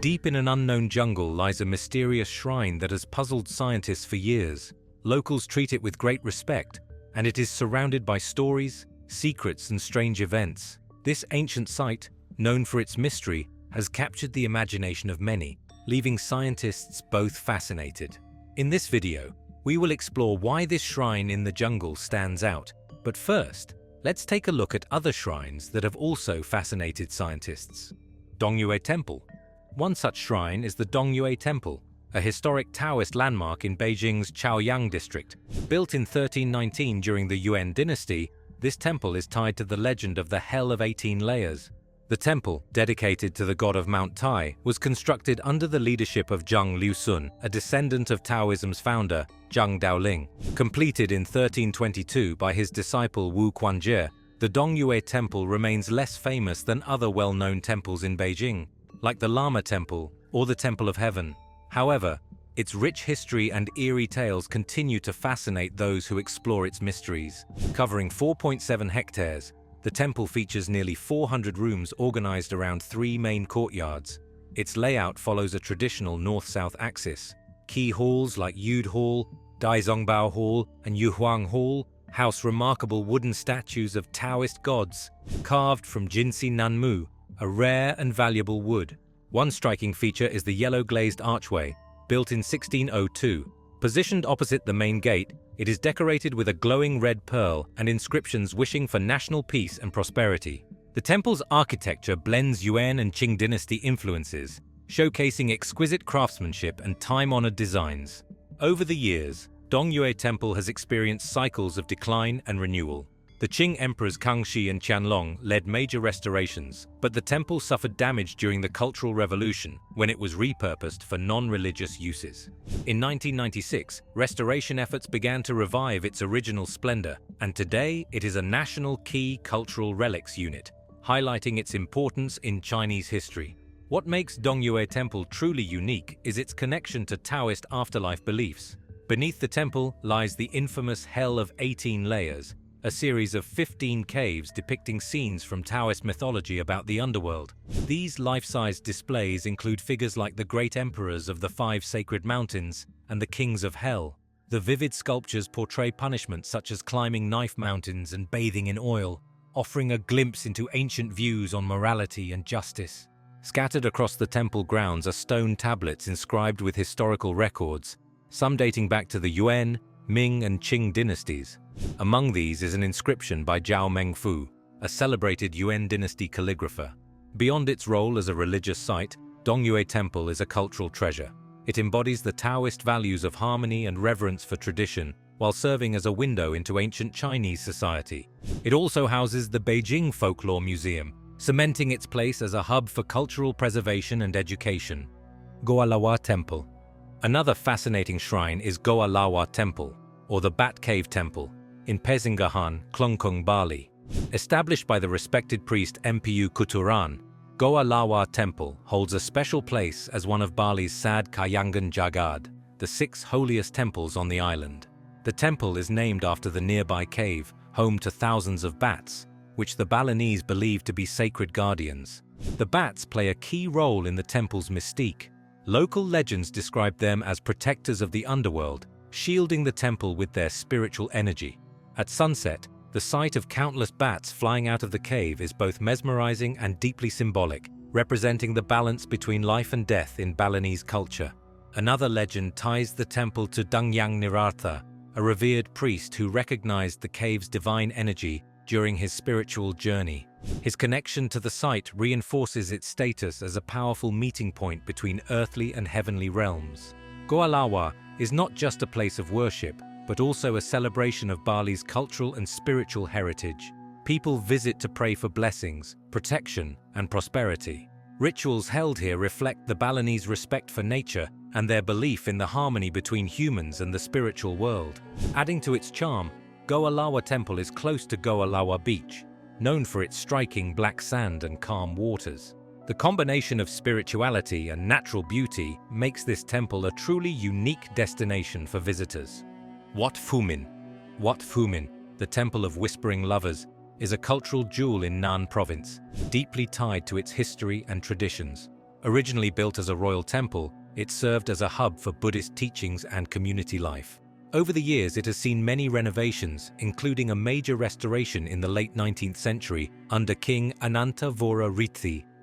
Deep in an unknown jungle lies a mysterious shrine that has puzzled scientists for years. Locals treat it with great respect, and it is surrounded by stories, secrets, and strange events. This ancient site, known for its mystery, has captured the imagination of many, leaving scientists both fascinated. In this video, we will explore why this shrine in the jungle stands out. But first, let's take a look at other shrines that have also fascinated scientists. Donggu Temple. One such shrine is the Donggu Temple, a historic Taoist landmark in Beijing's Chaoyang district. Built in 1319 during the Yuan dynasty, this temple is tied to the legend of the Hell of 18 Layers. The temple, dedicated to the god of Mount Tai, was constructed under the leadership of Zhang Liusun, a descendant of Taoism's founder, Zhang Daoling. Completed in 1322 by his disciple Wu Quanjie, the Donggu Temple remains less famous than other well-known temples in Beijing, like the Lama Temple or the Temple of Heaven. However, its rich history and eerie tales continue to fascinate those who explore its mysteries. Covering 4.7 hectares, the temple features nearly 400 rooms organized around 3 main courtyards. Its layout follows a traditional north-south axis. Key halls like Yud Hall, Daizongbao Hall, and Yuhuang Hall house remarkable wooden statues of Taoist gods, carved from Jinsi Nanmu, a rare and valuable wood. One striking feature is the yellow glazed archway, built in 1602. Positioned opposite the main gate, it is decorated with a glowing red pearl and inscriptions wishing for national peace and prosperity. The temple's architecture blends Yuan and Qing dynasty influences, showcasing exquisite craftsmanship and time-honored designs. Over the years, Donggu Temple has experienced cycles of decline and renewal. The Qing emperors Kangxi and Qianlong led major restorations, but the temple suffered damage during the Cultural Revolution when it was repurposed for non-religious uses. In 1996, restoration efforts began to revive its original splendor, and today it is a national key cultural relics unit, highlighting its importance in Chinese history. What makes Donggu Temple truly unique is its connection to Taoist afterlife beliefs. Beneath the temple lies the infamous Hell of 18 Layers, a series of 15 caves depicting scenes from Taoist mythology about the underworld. These life-size displays include figures like the great emperors of the 5 sacred mountains and the kings of hell. The vivid sculptures portray punishments such as climbing knife mountains and bathing in oil, offering a glimpse into ancient views on morality and justice. Scattered across the temple grounds are stone tablets inscribed with historical records, some dating back to the Yuan, Ming, and Qing dynasties. Among these is an inscription by Zhao Mengfu, a celebrated Yuan dynasty calligrapher. Beyond its role as a religious site, Donggu Temple is a cultural treasure. It embodies the Taoist values of harmony and reverence for tradition, while serving as a window into ancient Chinese society. It also houses the Beijing Folklore Museum, cementing its place as a hub for cultural preservation and education. Goalwa Temple. Another fascinating shrine is Goalwa Temple, or the Bat Cave Temple, in Pezingahan, Klungkung, Bali. Established by the respected priest Mpu Kuturan, Goalwa Temple holds a special place as one of Bali's Sad Kayangan Jagad, the 6 holiest temples on the island. The temple is named after the nearby cave, home to thousands of bats, which the Balinese believe to be sacred guardians. The bats play a key role in the temple's mystique. Local legends describe them as protectors of the underworld, shielding the temple with their spiritual energy. At sunset, the sight of countless bats flying out of the cave is both mesmerizing and deeply symbolic, representing the balance between life and death in Balinese culture. Another legend ties the temple to Dangyang Nirartha, a revered priest who recognized the cave's divine energy during his spiritual journey. His connection to the site reinforces its status as a powerful meeting point between earthly and heavenly realms. Goalwa is not just a place of worship, but also a celebration of Bali's cultural and spiritual heritage. People visit to pray for blessings, protection, and prosperity. Rituals held here reflect the Balinese respect for nature and their belief in the harmony between humans and the spiritual world. Adding to its charm, Goalwa Temple is close to Goalwa Beach, known for its striking black sand and calm waters. The combination of spirituality and natural beauty makes this temple a truly unique destination for visitors. Wat Fumin. Wat Fumin, the Temple of Whispering Lovers, is a cultural jewel in Nan Province, deeply tied to its history and traditions. Originally built as a royal temple, it served as a hub for Buddhist teachings and community life. Over the years, it has seen many renovations, including a major restoration in the late 19th century under King Anantavora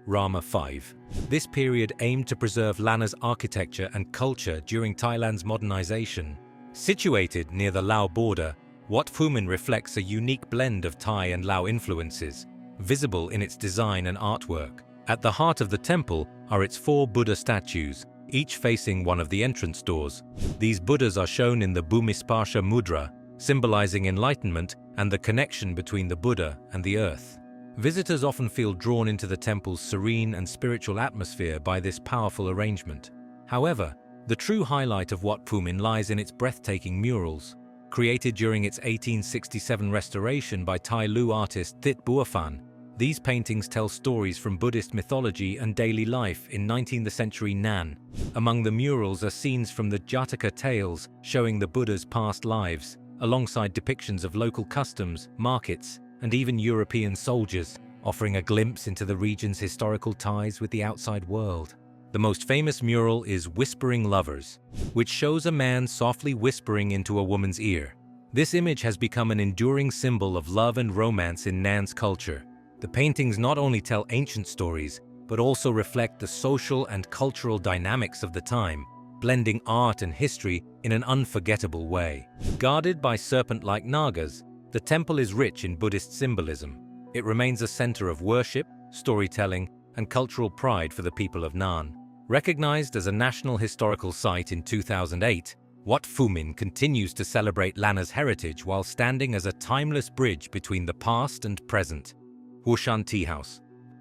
Rama V. This period aimed to preserve Lanna's architecture and culture during Thailand's modernization. Situated near the Lao border, Wat Fumin reflects a unique blend of Thai and Lao influences, visible in its design and artwork. At the heart of the temple are its 4 Buddha statues, each facing one of the entrance doors. These Buddhas are shown in the Bhumisparsha mudra, symbolizing enlightenment and the connection between the Buddha and the earth. Visitors often feel drawn into the temple's serene and spiritual atmosphere by this powerful arrangement. However, the true highlight of Wat Fumin lies in its breathtaking murals. Created during its 1867 restoration by Thai Lu artist Thit Buaphan, these paintings tell stories from Buddhist mythology and daily life in 19th century Nan. Among the murals are scenes from the Jataka tales showing the Buddha's past lives, alongside depictions of local customs, markets, and even European soldiers, offering a glimpse into the region's historical ties with the outside world. The most famous mural is Whispering Lovers, which shows a man softly whispering into a woman's ear. This image has become an enduring symbol of love and romance in Nan's culture. The paintings not only tell ancient stories, but also reflect the social and cultural dynamics of the time, blending art and history in an unforgettable way. Guarded by serpent-like nagas, the temple is rich in Buddhist symbolism. It remains a center of worship, storytelling, and cultural pride for the people of Nan. Recognized as a National Historical Site in 2008, Wat Fumin continues to celebrate Lanna's heritage while standing as a timeless bridge between the past and present. Huashan Tea House.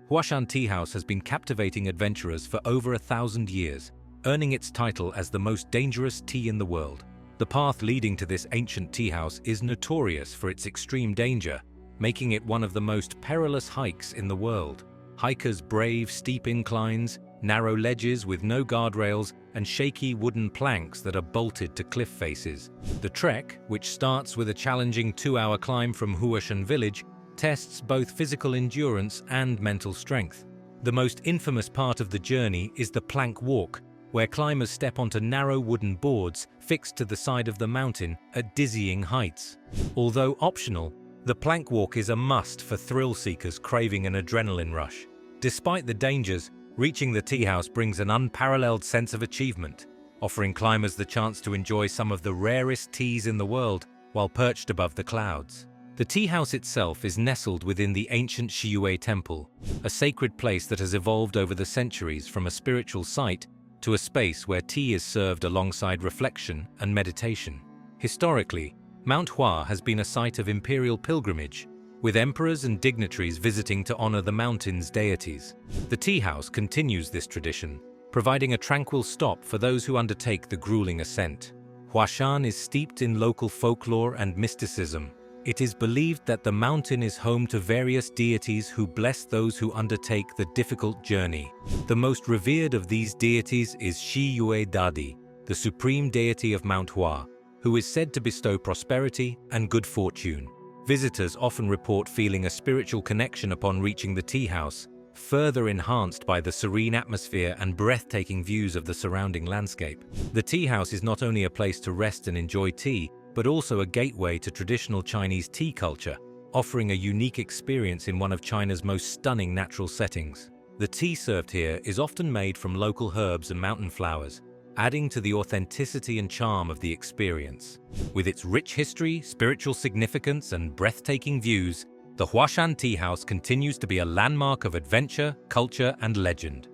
Huashan Tea House has been captivating adventurers for over 1,000 years, earning its title as the most dangerous tea in the world. The path leading to this ancient tea house is notorious for its extreme danger, making it one of the most perilous hikes in the world. Hikers brave steep inclines, narrow ledges with no guardrails, and shaky wooden planks that are bolted to cliff faces. The trek, which starts with a challenging 2-hour climb from Huashan village, tests both physical endurance and mental strength. The most infamous part of the journey is the plank walk, where climbers step onto narrow wooden boards fixed to the side of the mountain at dizzying heights. Although optional, the plank walk is a must for thrill seekers craving an adrenaline rush. Despite the dangers, reaching the tea house brings an unparalleled sense of achievement, offering climbers the chance to enjoy some of the rarest teas in the world while perched above the clouds. The tea house itself is nestled within the ancient Goalwa Temple, a sacred place that has evolved over the centuries from a spiritual site to a space where tea is served alongside reflection and meditation. Historically, Mount Hua has been a site of imperial pilgrimage, with emperors and dignitaries visiting to honor the mountain's deities. The tea house continues this tradition, providing a tranquil stop for those who undertake the grueling ascent. Huashan is steeped in local folklore and mysticism. It is believed that the mountain is home to various deities who bless those who undertake the difficult journey. The most revered of these deities is Shi Yue Dadi, the supreme deity of Mount Hua, who is said to bestow prosperity and good fortune. Visitors often report feeling a spiritual connection upon reaching the tea house, further enhanced by the serene atmosphere and breathtaking views of the surrounding landscape. The tea house is not only a place to rest and enjoy tea, but also a gateway to traditional Chinese tea culture, offering a unique experience in one of China's most stunning natural settings. The tea served here is often made from local herbs and mountain flowers, adding to the authenticity and charm of the experience. With its rich history, spiritual significance, and breathtaking views, the Huashan Tea House continues to be a landmark of adventure, culture, and legend.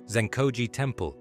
Zenkoji Temple.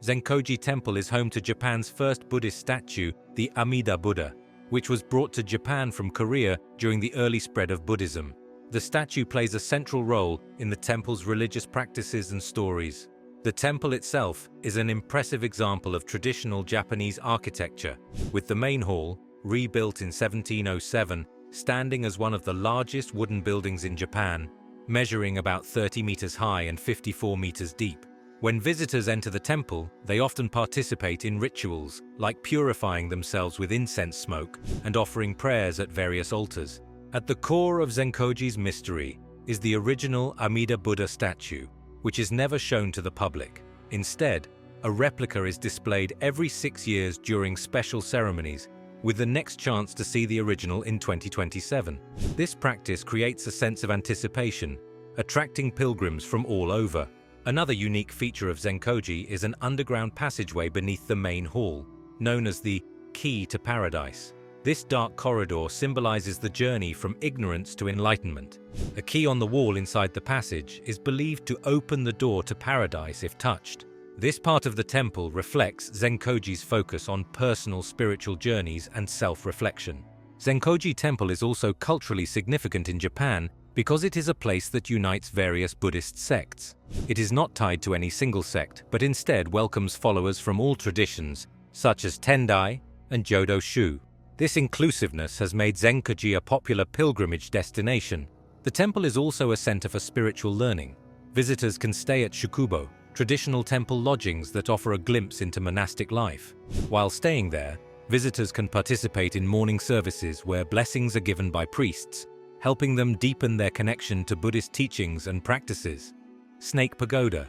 Zenkoji Temple is home to Japan's first Buddhist statue, the Amida Buddha, which was brought to Japan from Korea during the early spread of Buddhism. The statue plays a central role in the temple's religious practices and stories. The temple itself is an impressive example of traditional Japanese architecture, with the main hall, rebuilt in 1707, standing as one of the largest wooden buildings in Japan, measuring about 30 meters high and 54 meters deep. When visitors enter the temple, they often participate in rituals, like purifying themselves with incense smoke and offering prayers at various altars. At the core of Zenkoji's mystery is the original Amida Buddha statue, which is never shown to the public. Instead, a replica is displayed every 6 years during special ceremonies, with the next chance to see the original in 2027. This practice creates a sense of anticipation, attracting pilgrims from all over. Another unique feature of Zenkoji is an underground passageway beneath the main hall, known as the Key to Paradise. This dark corridor symbolizes the journey from ignorance to enlightenment. A key on the wall inside the passage is believed to open the door to paradise if touched. This part of the temple reflects Zenkoji's focus on personal spiritual journeys and self-reflection. Zenkoji Temple is also culturally significant in Japan because it is a place that unites various Buddhist sects. It is not tied to any single sect, but instead welcomes followers from all traditions, such as Tendai and Jodo Shu. This inclusiveness has made Zenkoji a popular pilgrimage destination. The temple is also a center for spiritual learning. Visitors can stay at shukubo, traditional temple lodgings that offer a glimpse into monastic life. While staying there, visitors can participate in morning services where blessings are given by priests, helping them deepen their connection to Buddhist teachings and practices. Snake Pagoda.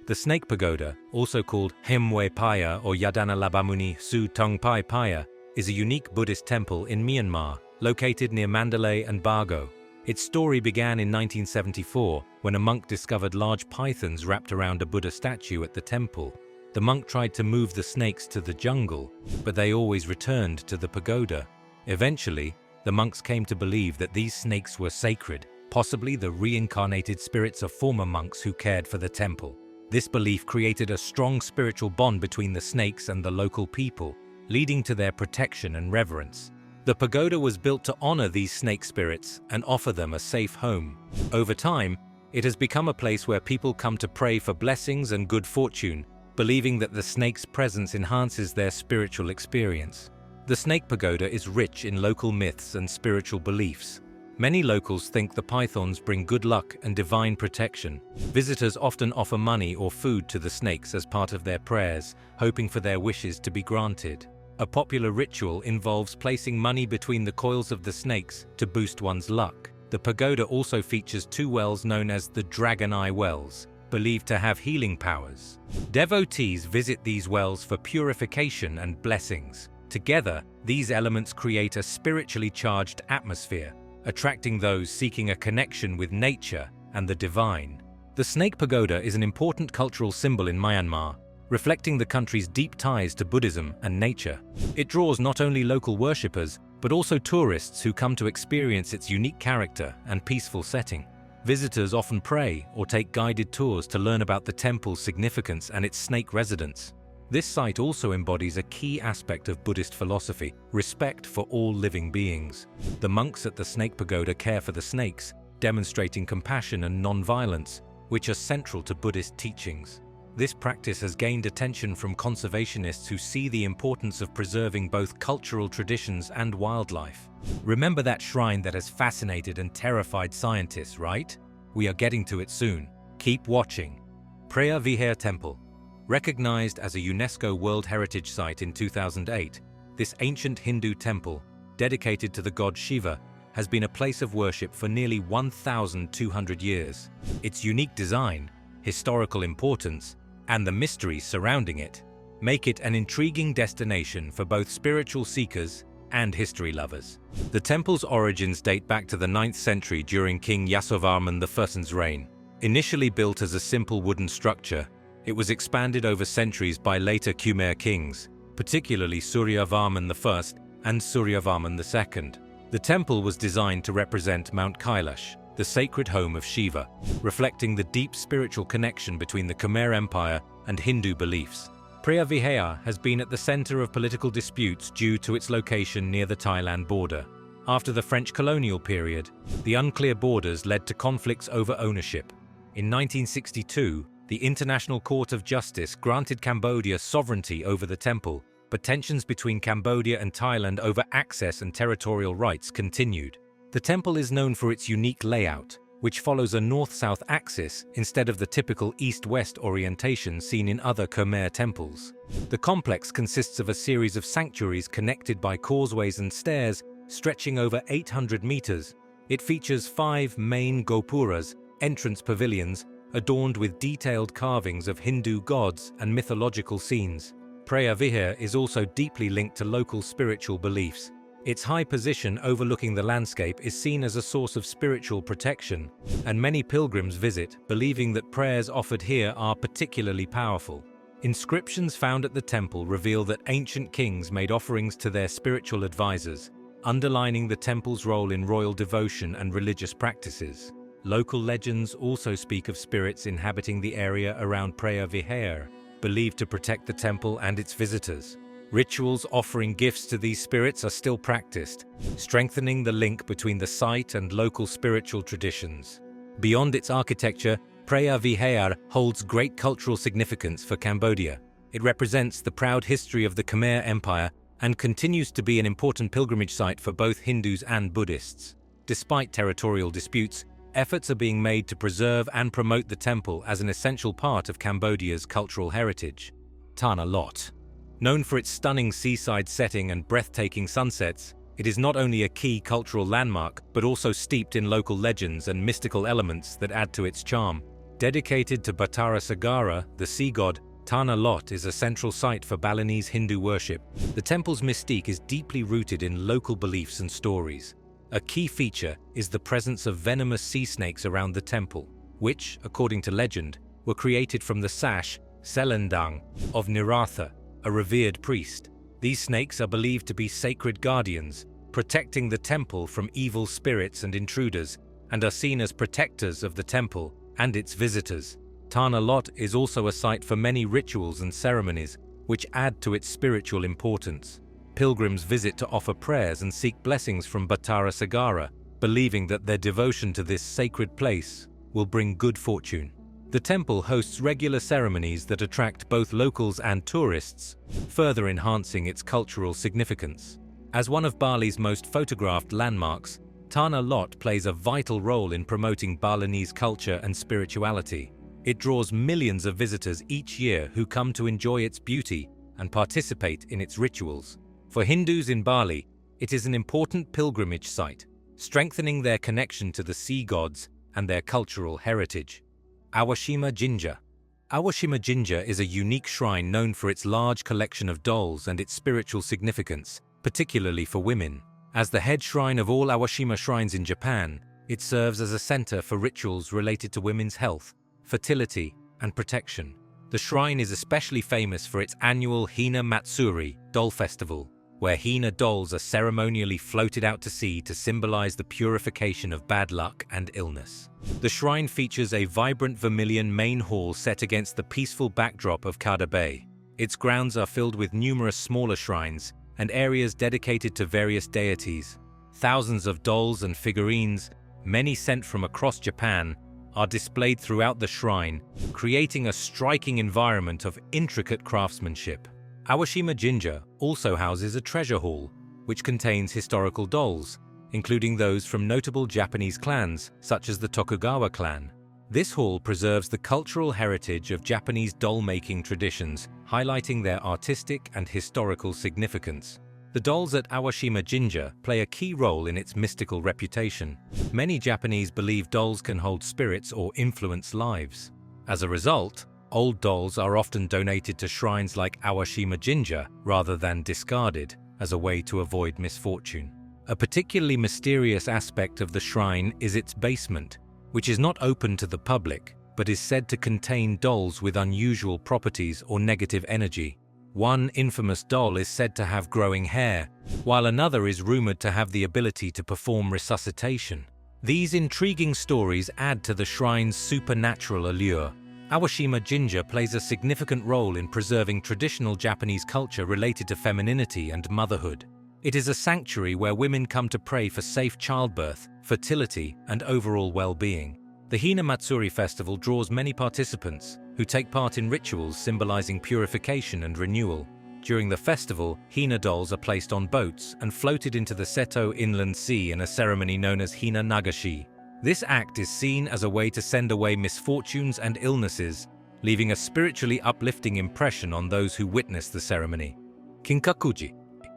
The Snake Pagoda, also called Hemwe Paya or Yadana Labamuni Su Tongpai Paya, is a unique Buddhist temple in Myanmar, located near Mandalay and Bago. Its story began in 1974 when a monk discovered large pythons wrapped around a Buddha statue at the temple. The monk tried to move the snakes to the jungle, but they always returned to the pagoda. Eventually, the monks came to believe that these snakes were sacred, possibly the reincarnated spirits of former monks who cared for the temple. This belief created a strong spiritual bond between the snakes and the local people, leading to their protection and reverence. The pagoda was built to honor these snake spirits and offer them a safe home. Over time, it has become a place where people come to pray for blessings and good fortune, believing that the snake's presence enhances their spiritual experience. The Snake Pagoda is rich in local myths and spiritual beliefs. Many locals think the pythons bring good luck and divine protection. Visitors often offer money or food to the snakes as part of their prayers, hoping for their wishes to be granted. A popular ritual involves placing money between the coils of the snakes to boost one's luck. The pagoda also features 2 wells known as the Dragon Eye Wells, believed to have healing powers. Devotees visit these wells for purification and blessings. Together, these elements create a spiritually charged atmosphere, attracting those seeking a connection with nature and the divine. The Snake Pagoda is an important cultural symbol in Myanmar, reflecting the country's deep ties to Buddhism and nature. It draws not only local worshippers, but also tourists who come to experience its unique character and peaceful setting. Visitors often pray or take guided tours to learn about the temple's significance and its snake residents. This site also embodies a key aspect of Buddhist philosophy, respect for all living beings. The monks at the Snake Pagoda care for the snakes, demonstrating compassion and non-violence, which are central to Buddhist teachings. This practice has gained attention from conservationists who see the importance of preserving both cultural traditions and wildlife. Remember that shrine that has fascinated and terrified scientists, right? We are getting to it soon. Keep watching. Preah Vihear Temple. Recognized as a UNESCO World Heritage Site in 2008, this ancient Hindu temple, dedicated to the god Shiva, has been a place of worship for nearly 1,200 years. Its unique design, historical importance, and the mysteries surrounding it make it an intriguing destination for both spiritual seekers and history lovers. The temple's origins date back to the 9th century during King Yasovarman I's reign. Initially built as a simple wooden structure, it was expanded over centuries by later Khmer kings, particularly Suryavarman I and Suryavarman II. The temple was designed to represent Mount Kailash, the sacred home of Shiva, reflecting the deep spiritual connection between the Khmer Empire and Hindu beliefs. Preah Vihear has been at the center of political disputes due to its location near the Thailand border. After the French colonial period, the unclear borders led to conflicts over ownership. In 1962, the International Court of Justice granted Cambodia sovereignty over the temple, but tensions between Cambodia and Thailand over access and territorial rights continued. The temple is known for its unique layout, which follows a north-south axis instead of the typical east-west orientation seen in other Khmer temples. The complex consists of a series of sanctuaries connected by causeways and stairs stretching over 800 meters. It features 5 main gopuras, entrance pavilions, adorned with detailed carvings of Hindu gods and mythological scenes. Preah Vihear is also deeply linked to local spiritual beliefs. Its high position overlooking the landscape is seen as a source of spiritual protection, and many pilgrims visit, believing that prayers offered here are particularly powerful. Inscriptions found at the temple reveal that ancient kings made offerings to their spiritual advisors, underlining the temple's role in royal devotion and religious practices. Local legends also speak of spirits inhabiting the area around Preah Vihear, believed to protect the temple and its visitors. Rituals offering gifts to these spirits are still practiced, strengthening the link between the site and local spiritual traditions. Beyond its architecture, Preah Vihear holds great cultural significance for Cambodia. It represents the proud history of the Khmer Empire and continues to be an important pilgrimage site for both Hindus and Buddhists. Despite territorial disputes, efforts are being made to preserve and promote the temple as an essential part of Cambodia's cultural heritage. Tanah Lot. Known for its stunning seaside setting and breathtaking sunsets, it is not only a key cultural landmark, but also steeped in local legends and mystical elements that add to its charm. Dedicated to Batara Sagara, the sea god, Tanah Lot is a central site for Balinese Hindu worship. The temple's mystique is deeply rooted in local beliefs and stories. A key feature is the presence of venomous sea snakes around the temple, which, according to legend, were created from the sash, Selendang, of Niratha, a revered priest. These snakes are believed to be sacred guardians, protecting the temple from evil spirits and intruders, and are seen as protectors of the temple and its visitors. Tanah Lot is also a site for many rituals and ceremonies, which add to its spiritual importance. Pilgrims visit to offer prayers and seek blessings from Batara Sagara, believing that their devotion to this sacred place will bring good fortune. The temple hosts regular ceremonies that attract both locals and tourists, further enhancing its cultural significance. As one of Bali's most photographed landmarks, Tanah Lot plays a vital role in promoting Balinese culture and spirituality. It draws millions of visitors each year who come to enjoy its beauty and participate in its rituals. For Hindus in Bali, it is an important pilgrimage site, strengthening their connection to the sea gods and their cultural heritage. Awashima Ginger. Awashima Ginger is a unique shrine known for its large collection of dolls and its spiritual significance, particularly for women. As the head shrine of all Awashima shrines in Japan, it serves as a center for rituals related to women's health, fertility, and protection. The shrine is especially famous for its annual Hina Matsuri doll festival, where Hina dolls are ceremonially floated out to sea to symbolize the purification of bad luck and illness. The shrine features a vibrant vermilion main hall set against the peaceful backdrop of Kada Bay. Its grounds are filled with numerous smaller shrines and areas dedicated to various deities. Thousands of dolls and figurines, many sent from across Japan, are displayed throughout the shrine, creating a striking environment of intricate craftsmanship. Awashima Ginger also houses a treasure hall, which contains historical dolls, including those from notable Japanese clans, such as the Tokugawa clan. This hall preserves the cultural heritage of Japanese doll-making traditions, highlighting their artistic and historical significance. The dolls at Awashima Ginger play a key role in its mystical reputation. Many Japanese believe dolls can hold spirits or influence lives. As a result, old dolls are often donated to shrines like Awashima Ginger rather than discarded as a way to avoid misfortune. A particularly mysterious aspect of the shrine is its basement, which is not open to the public, but is said to contain dolls with unusual properties or negative energy. One infamous doll is said to have growing hair, while another is rumored to have the ability to perform resuscitation. These intriguing stories add to the shrine's supernatural allure. Awashima Ginger plays a significant role in preserving traditional Japanese culture related to femininity and motherhood. It is a sanctuary where women come to pray for safe childbirth, fertility, and overall well-being. The Hina Matsuri festival draws many participants who take part in rituals symbolizing purification and renewal. During the festival, Hina dolls are placed on boats and floated into the Seto Inland Sea in a ceremony known as Hina Nagashi. This act is seen as a way to send away misfortunes and illnesses, leaving a spiritually uplifting impression on those who witness the ceremony. Kinkakuji.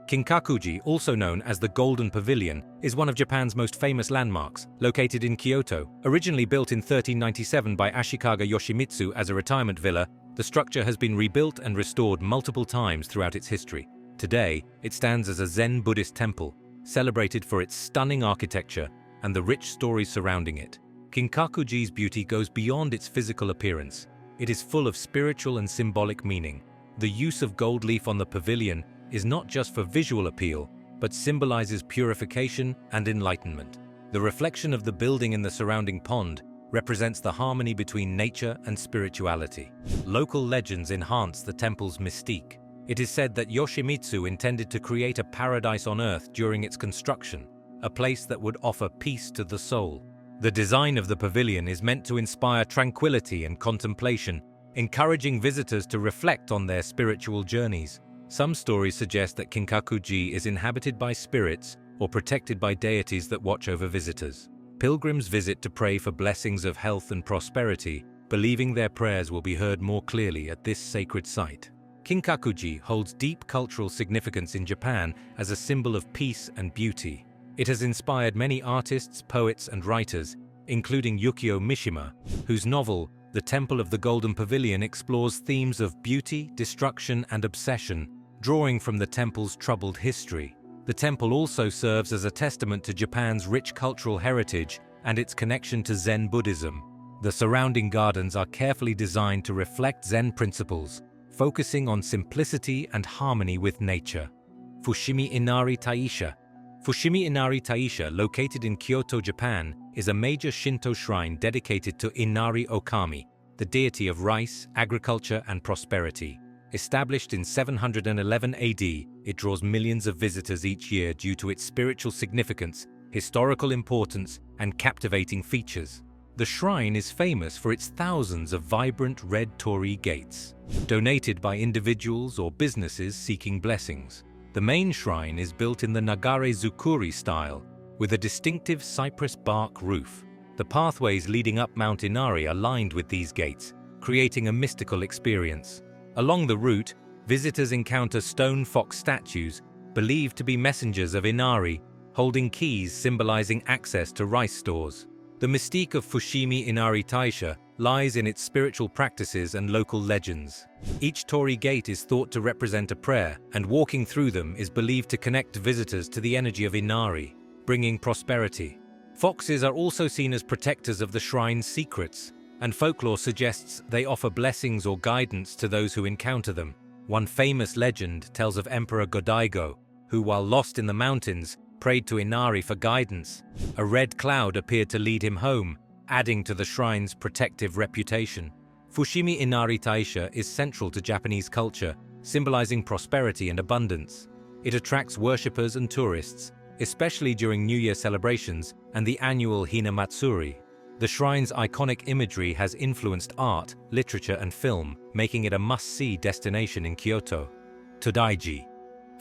Kinkakuji, also known as the Golden Pavilion, is one of Japan's most famous landmarks, located in Kyoto. Originally built in 1397 by Ashikaga Yoshimitsu as a retirement villa, the structure has been rebuilt and restored multiple times throughout its history. Today, it stands as a Zen Buddhist temple, celebrated for its stunning architecture and the rich stories surrounding it. Kinkakuji's beauty goes beyond its physical appearance. It is full of spiritual and symbolic meaning. The use of gold leaf on the pavilion is not just for visual appeal, but symbolizes purification and enlightenment. The reflection of the building in the surrounding pond represents the harmony between nature and spirituality. Local legends enhance the temple's mystique. It is said that Yoshimitsu intended to create a paradise on earth during its construction, a place that would offer peace to the soul. The design of the pavilion is meant to inspire tranquility and contemplation, encouraging visitors to reflect on their spiritual journeys. Some stories suggest that Kinkakuji is inhabited by spirits or protected by deities that watch over visitors. Pilgrims visit to pray for blessings of health and prosperity, believing their prayers will be heard more clearly at this sacred site. Kinkakuji holds deep cultural significance in Japan as a symbol of peace and beauty. It has inspired many artists, poets, and writers, including Yukio Mishima, whose novel, The Temple of the Golden Pavilion, explores themes of beauty, destruction, and obsession, drawing from the temple's troubled history. The temple also serves as a testament to Japan's rich cultural heritage and its connection to Zen Buddhism. The surrounding gardens are carefully designed to reflect Zen principles, focusing on simplicity and harmony with nature. Fushimi Inari Taisha. Fushimi Inari Taisha, located in Kyoto, Japan, is a major Shinto shrine dedicated to Inari Okami, the deity of rice, agriculture, and prosperity. Established in 711 AD, it draws millions of visitors each year due to its spiritual significance, historical importance, and captivating features. The shrine is famous for its thousands of vibrant red torii gates, donated by individuals or businesses seeking blessings. The main shrine is built in the Nagare-zukuri style, with a distinctive cypress bark roof. The pathways leading up Mount Inari are lined with these gates, creating a mystical experience. Along the route, visitors encounter stone fox statues, believed to be messengers of Inari, holding keys symbolizing access to rice stores. The mystique of Fushimi Inari Taisha lies in its spiritual practices and local legends. Each torii gate is thought to represent a prayer, and walking through them is believed to connect visitors to the energy of Inari, bringing prosperity. Foxes are also seen as protectors of the shrine's secrets, and folklore suggests they offer blessings or guidance to those who encounter them. One famous legend tells of Emperor Go-Daigo, who, while lost in the mountains, prayed to Inari for guidance. A red cloud appeared to lead him home, adding to the shrine's protective reputation. Fushimi Inari Taisha is central to Japanese culture, symbolizing prosperity and abundance. It attracts worshippers and tourists, especially during New Year celebrations and the annual Hina Matsuri. The shrine's iconic imagery has influenced art, literature, and film, making it a must-see destination in Kyoto. Todaiji.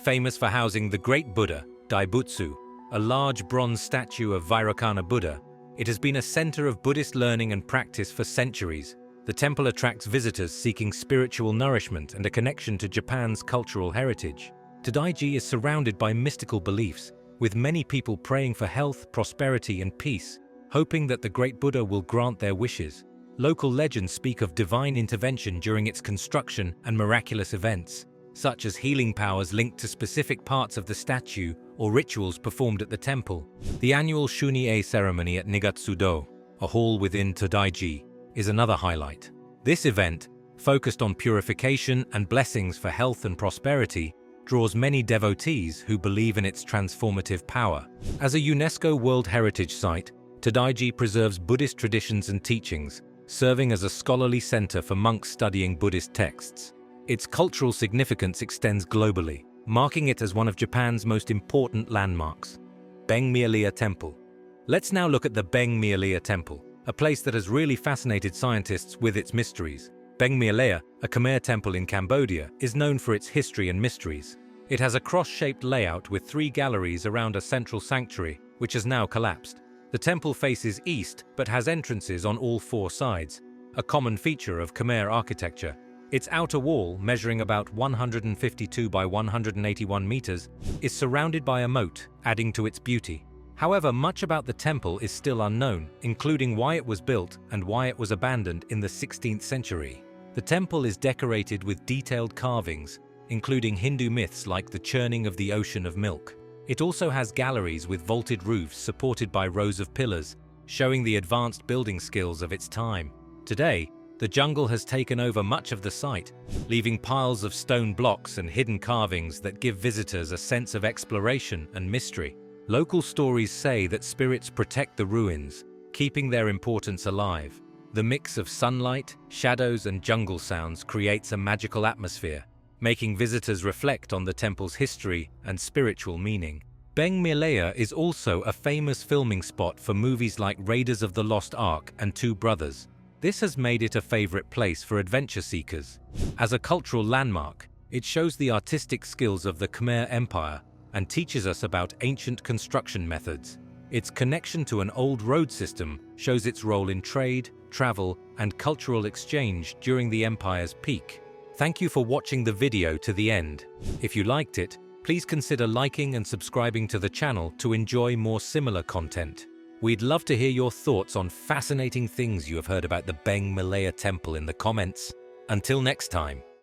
Famous for housing the Great Buddha, Daibutsu, a large bronze statue of Vairocana Buddha, it has been a center of Buddhist learning and practice for centuries. The temple attracts visitors seeking spiritual nourishment and a connection to Japan's cultural heritage. Todaiji is surrounded by mystical beliefs, with many people praying for health, prosperity, and peace, hoping that the Great Buddha will grant their wishes. Local legends speak of divine intervention during its construction and miraculous events, such as healing powers linked to specific parts of the statue or rituals performed at the temple. The annual Shuni-e ceremony at Nigatsudo, a hall within Todaiji, is another highlight. This event, focused on purification and blessings for health and prosperity, draws many devotees who believe in its transformative power. As a UNESCO World Heritage Site, Todaiji preserves Buddhist traditions and teachings, serving as a scholarly center for monks studying Buddhist texts. Its cultural significance extends globally, marking it as one of Japan's most important landmarks. Bengmialia Temple. Let's now look at the Bengmialia Temple, a place that has really fascinated scientists with its mysteries. Bengmialia, a Khmer temple in Cambodia, is known for its history and mysteries. It has a cross-shaped layout with 3 galleries around a central sanctuary, which has now collapsed. The temple faces east but has entrances on all 4 sides, a common feature of Khmer architecture. Its outer wall, measuring about 152 by 181 meters, is surrounded by a moat, adding to its beauty. However, much about the temple is still unknown, including why it was built and why it was abandoned in the 16th century. The temple is decorated with detailed carvings, including Hindu myths like the churning of the ocean of milk. It also has galleries with vaulted roofs supported by rows of pillars, showing the advanced building skills of its time. Today, the jungle has taken over much of the site, leaving piles of stone blocks and hidden carvings that give visitors a sense of exploration and mystery. Local stories say that spirits protect the ruins, keeping their importance alive. The mix of sunlight, shadows, and jungle sounds creates a magical atmosphere, making visitors reflect on the temple's history and spiritual meaning. Beng Milea is also a famous filming spot for movies like Raiders of the Lost Ark and Two Brothers. This has made it a favorite place for adventure seekers. As a cultural landmark, it shows the artistic skills of the Khmer Empire and teaches us about ancient construction methods. Its connection to an old road system shows its role in trade, travel, and cultural exchange during the empire's peak. Thank you for watching the video to the end. If you liked it, please consider liking and subscribing to the channel to enjoy more similar content. We'd love to hear your thoughts on fascinating things you have heard about the Beng Milea Temple in the comments. Until next time.